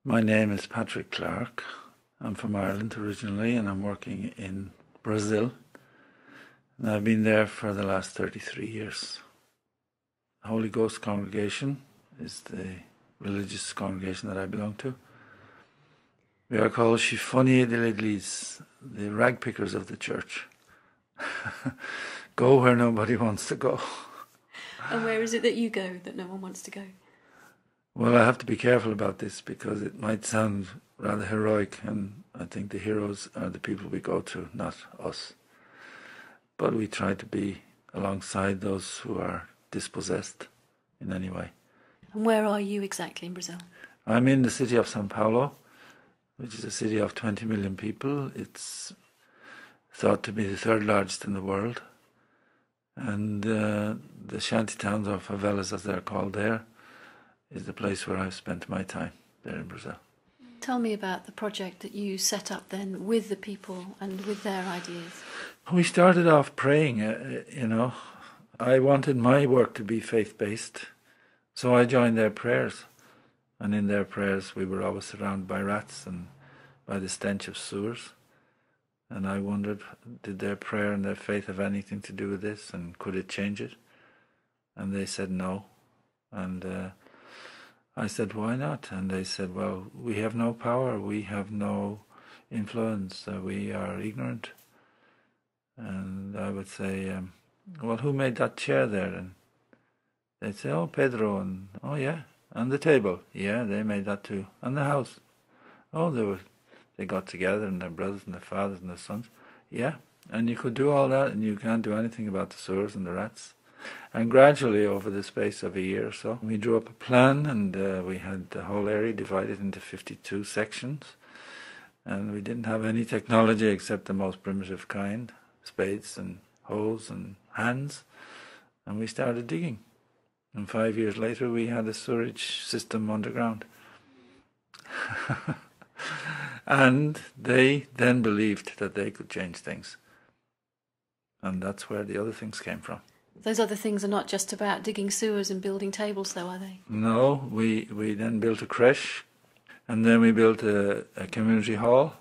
My name is Patrick Clark. I'm from Ireland originally, and I'm working in Brazil. And I've been there for the last 33 years. The Holy Ghost Congregation is the religious congregation that I belong to. We are called Chiffonniers de l'Église, the rag pickers of the church. Go where nobody wants to go. And where is it that you go that no one wants to go? Well, I have to be careful about this because it might sound rather heroic, and I think the heroes are the people we go to, not us. But we try to be alongside those who are dispossessed in any way. And where are you exactly in Brazil? I'm in the city of São Paulo, which is a city of 20 million people. It's thought to be the third largest in the world. And the shanty towns, or favelas as they're called there, is the place where I've spent my time there in Brazil. Tell me about the project that you set up then with the people and with their ideas. We started off praying, I wanted my work to be faith-based, so I joined their prayers. And in their prayers we were always surrounded by rats and by the stench of sewers. And I wondered, did their prayer and their faith have anything to do with this, and could it change it? And they said no. And I said, why not? And they said, well, we have no power, we have no influence, we are ignorant. And I would say, well, who made that chair there? And they'd say, oh, Pedro, and oh yeah, and the table, yeah, they made that too, and the house. Oh, they got together, and their brothers and their fathers and their sons, yeah, and you could do all that, and you can't do anything about the sewers and the rats. And gradually, over the space of a year or so, we drew up a plan, and we had the whole area divided into 52 sections. And we didn't have any technology except the most primitive kind, spades and hoes and hands. And we started digging. And 5 years later, we had a sewerage system underground. And they then believed that they could change things. And that's where the other things came from. Those other things are not just about digging sewers and building tables, though, are they? No, we then built a creche, and then we built a community hall,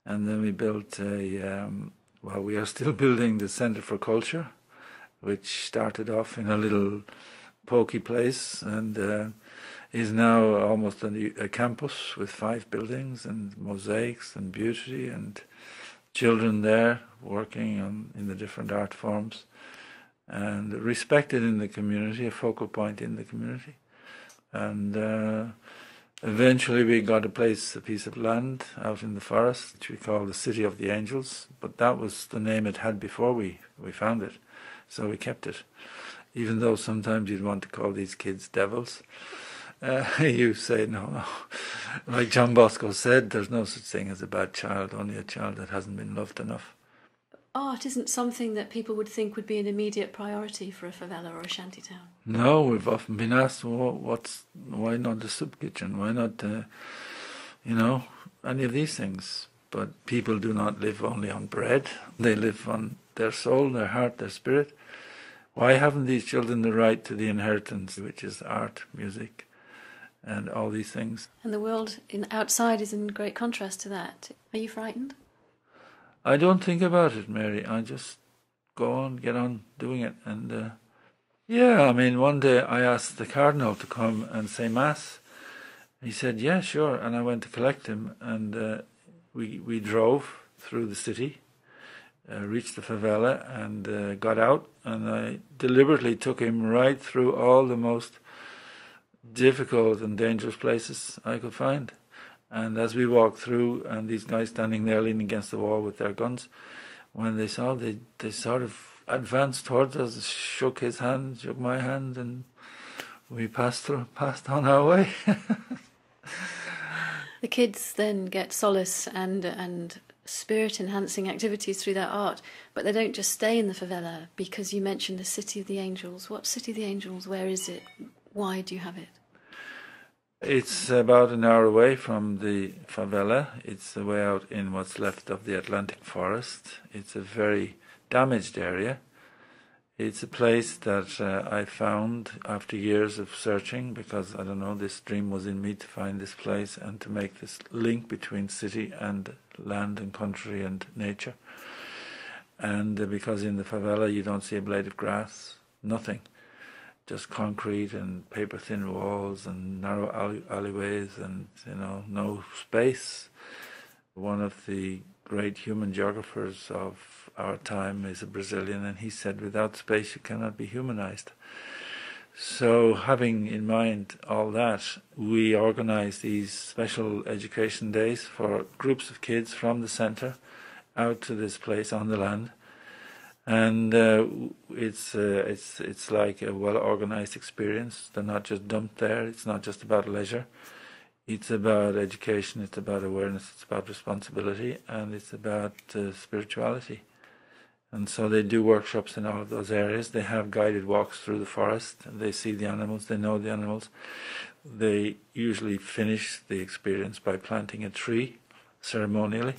and then we built we are still building the Centre for Culture, which started off in a little pokey place and is now almost a campus with 5 buildings and mosaics and beauty and children there working in the different art forms. And respected in the community, a focal point in the community. And eventually we got a piece of land out in the forest, which we call the City of the Angels, but that was the name it had before we found it, so we kept it. Even though sometimes you'd want to call these kids devils, you say no. Like John Bosco said, there's no such thing as a bad child, only a child that hasn't been loved enough. Art isn't something that people would think would be an immediate priority for a favela or a shantytown. No, we've often been asked, why not the soup kitchen? Why not, any of these things? But people do not live only on bread. They live on their soul, their heart, their spirit. Why haven't these children the right to the inheritance, which is art, music, and all these things? And the world outside is in great contrast to that. Are you frightened? I don't think about it, Mary. I just get on doing it. And one day I asked the Cardinal to come and say Mass. He said, yeah, sure. And I went to collect him, and we drove through the city, reached the favela, and got out. And I deliberately took him right through all the most difficult and dangerous places I could find. And as we walked through, and these guys standing there leaning against the wall with their guns, when they saw, they sort of advanced towards us, shook his hand, shook my hand, and we passed on our way. The kids then get solace and spirit-enhancing activities through their art, but they don't just stay in the favela, because you mentioned the City of the Angels. What City of the Angels? Where is it? Why do you have it? It's about an hour away from the favela. It's way out in what's left of the Atlantic forest. It's a very damaged area. It's a place that I found after years of searching, because I don't know, this dream was in me to find this place and to make this link between city and land and country and nature. And because in the favela you don't see a blade of grass, nothing, just concrete and paper-thin walls and narrow alleyways and, you know, no space. One of the great human geographers of our time is a Brazilian, and he said, without space you cannot be humanized. So having in mind all that, we organize these special education days for groups of kids from the centre out to this place on the land. And it's like a well-organized experience. They're not just dumped there. It's not just about leisure. It's about education. It's about awareness. It's about responsibility, and it's about spirituality. And so they do workshops in all of those areas. They have guided walks through the forest. And they see the animals. They know the animals. They usually finish the experience by planting a tree ceremonially.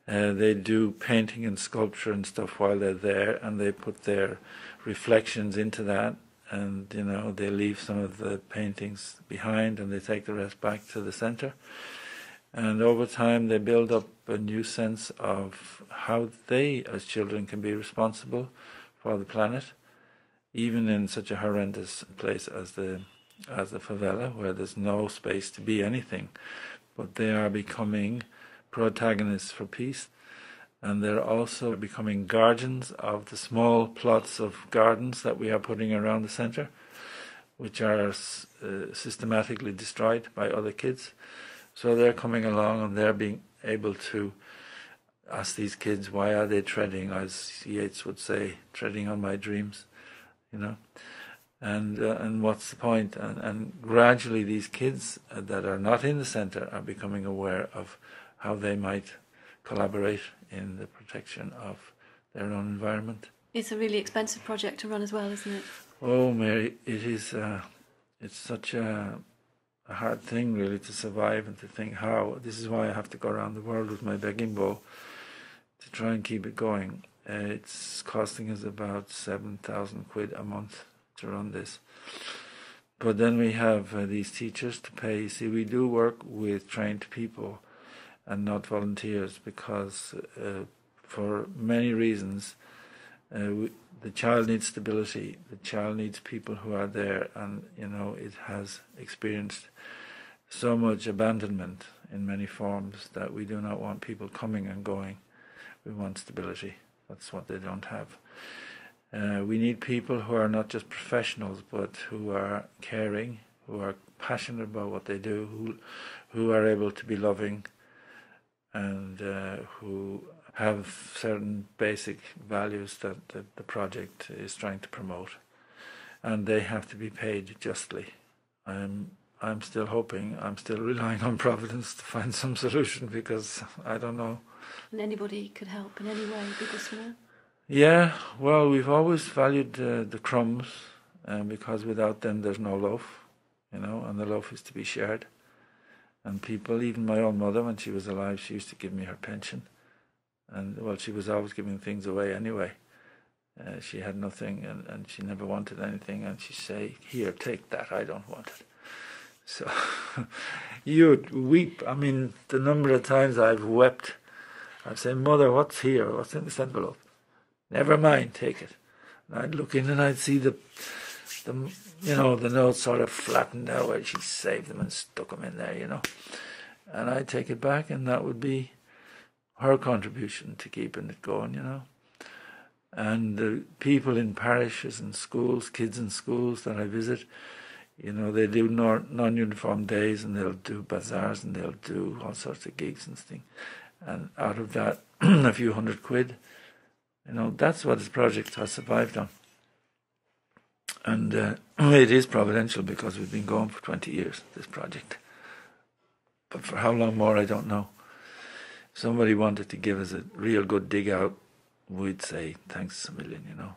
They do painting and sculpture and stuff while they're there, and they put their reflections into that, and, you know, they leave some of the paintings behind and they take the rest back to the centre. And over time they build up a new sense of how they as children can be responsible for the planet, even in such a horrendous place as the favela, where there's no space to be anything. But they are becoming protagonists for peace, and they're also becoming guardians of the small plots of gardens that we are putting around the centre, which are systematically destroyed by other kids. So they're coming along and they're being able to ask these kids, why are they treading, as Yeats would say, treading on my dreams, you know, and what's the point? And gradually these kids that are not in the centre are becoming aware of how they might collaborate in the protection of their own environment. It's a really expensive project to run as well, isn't it? Oh, Mary, it is. It's such a hard thing, really, to survive and to think how. This is why I have to go around the world with my begging bowl to try and keep it going. It's costing us about 7,000 quid a month to run this. But then we have these teachers to pay. You see, we do work with trained people and not volunteers, because for many reasons the child needs stability, the child needs people who are there, and, you know, it has experienced so much abandonment in many forms that we do not want people coming and going. We want stability. That's what they don't have. We need people who are not just professionals, but who are caring, who are passionate about what they do, who are able to be loving, and who have certain basic values that the project is trying to promote, and they have to be paid justly. I'm still hoping, I'm still relying on Providence to find some solution, because I don't know. And anybody could help in any way, big or small? Yeah, well, we've always valued the crumbs, because without them there's no loaf, you know, and the loaf is to be shared. And people, even my own mother, when she was alive, she used to give me her pension. And, well, she was always giving things away anyway. She had nothing, and she never wanted anything. And she'd say, here, take that, I don't want it. So you'd weep. I mean, the number of times I've wept. I'd say, Mother, what's here? What's in this envelope? Never mind, take it. And I'd look in and I'd see the you know, the notes sort of flattened out where she saved them and stuck them in there, you know. And I'd take it back, and that would be her contribution to keeping it going, you know. And the people in parishes and schools, kids in schools that I visit, you know, they do non-uniform days, and they'll do bazaars, and they'll do all sorts of gigs and things. And out of that, a few hundred quid, you know, that's what this project has survived on. And it is providential, because we've been going for 20 years, this project. But for how long more, I don't know. If somebody wanted to give us a real good dig out, we'd say, thanks a million, you know.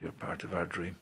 You're part of our dream.